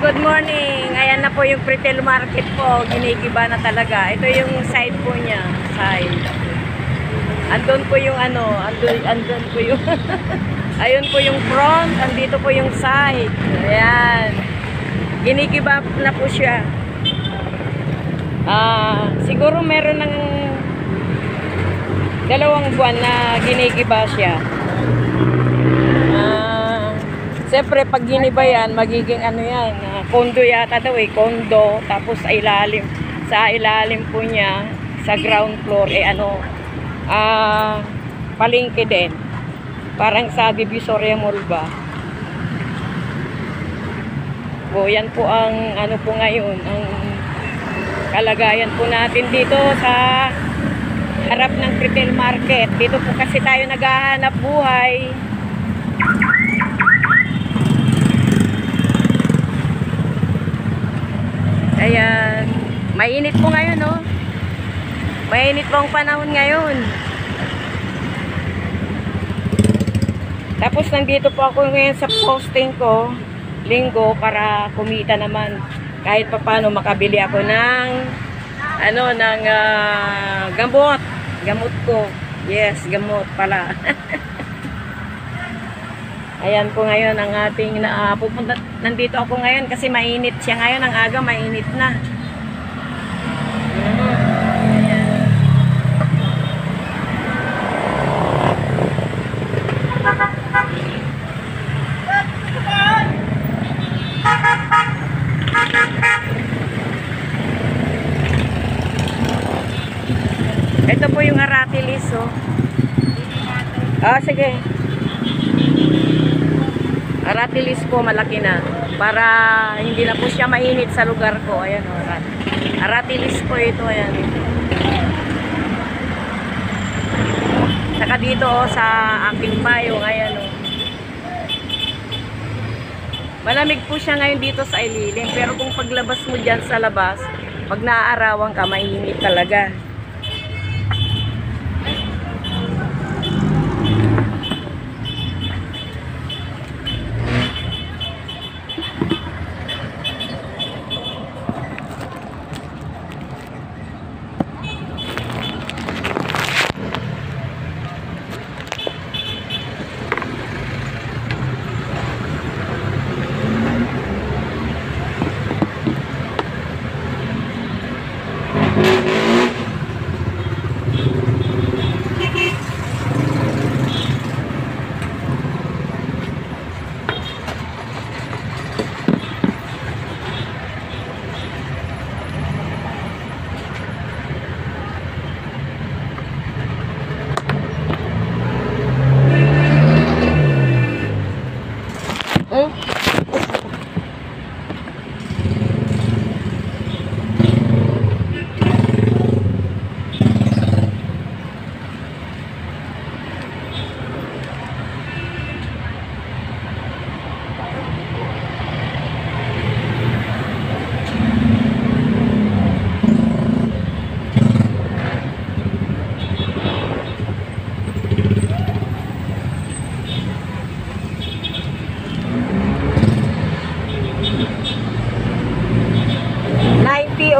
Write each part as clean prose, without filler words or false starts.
Good morning. Ayan na po yung retail market po. Ginigiba na talaga. Ito yung side po niya. Side. Andun po yung andun po yung ayun po yung front. Andito po yung side. Ayan. Ginigiba na po siya. Siguro meron ng 2 buwan na ginigiba siya. Siyempre, pag giniba yan, magiging yan, kondo yata daw kondo. Tapos sa ilalim po niya, sa ground floor, palengke din. Parang sa Divisoria Mall ba. O, yan po ang, po ngayon, ang kalagayan po natin dito sa harap ng retail market. Dito po kasi tayo naghahanap buhay. Ayan. Mainit po ngayon, no? Mainit po ang panahon ngayon. Tapos nandito po ako ngayon sa posting ko, linggo, para kumita naman. Kahit papaano makabili ako ng gamot. Gamot ko. Yes, gamot pala. Ayan po ngayon ang ating nandito ako ngayon kasi mainit siya ngayon. Ang aga mainit na. Ayan. Ito po yung aratilis, oh. Sige. Aratilis po, malaki na. Para hindi na po siya mainit sa lugar ko. Ayan, aratilis po ito. Ayan. Saka dito sa aking payong. Ayan, malamig po siya ngayon dito sa ililim. Pero kung paglabas mo dyan sa labas, pag naaarawan ka, mainit talaga.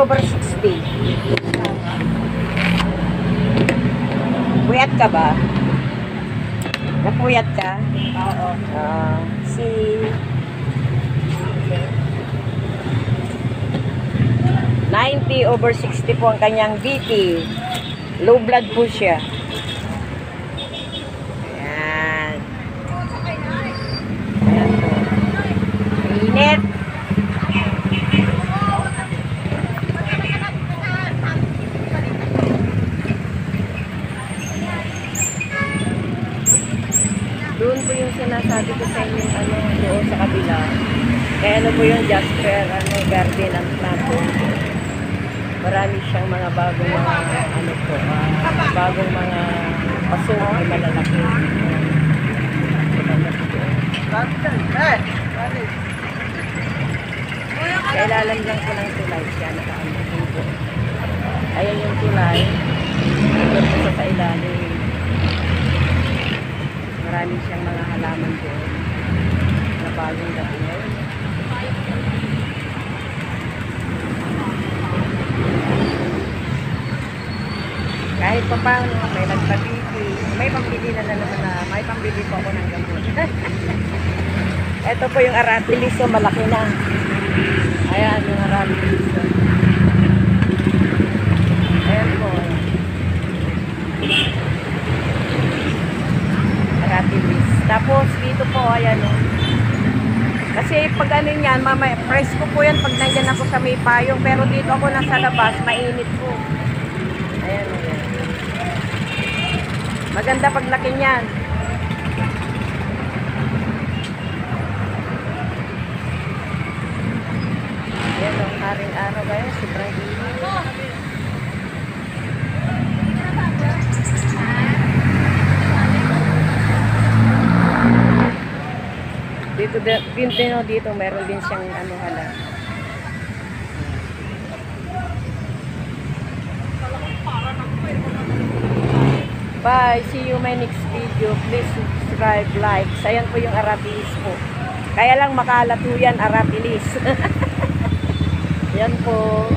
Over 60. Puyat ka ba? Napuyat ka? Oo. Si 90/60 po ang kanyang BP. Low blood po siya. Ayan. Ayan po. Init. Doon po yung sinasabi ko sa inyo, doon sa kabila. Kaya po yung Jasper, garden ang plato. Marami siyang mga bagong bagong mga paso ay malalaki. Kailalan lang po ng tulay siya, nakaamagin po. Ayan yung tulay. Doon po sa ilalim. Marami siyang mga halaman doon na bagong dating ngayon. kahit pa paano, may nagpabili. May pambili na naman na, may pambili po ako ng gamot. Ito po yung aratilis, so malaki na. Ayan, yung aratilis. Ayan po. Aratilis. Tapos dito po, ayan o. Kasi pag ano yan, presko po yan pag nandyan ako sa may payong. Pero dito ako nasa labas, mainit po. Ayan o. Maganda paglaki niyan. Ayan o, haring araw kayo, sobrang init. Dito meron din siyang ano hala. Bye, see you my next video. Please subscribe, like. Ayan po yung aratilis po. Kaya lang makalat po yan, aratilis. Yan po.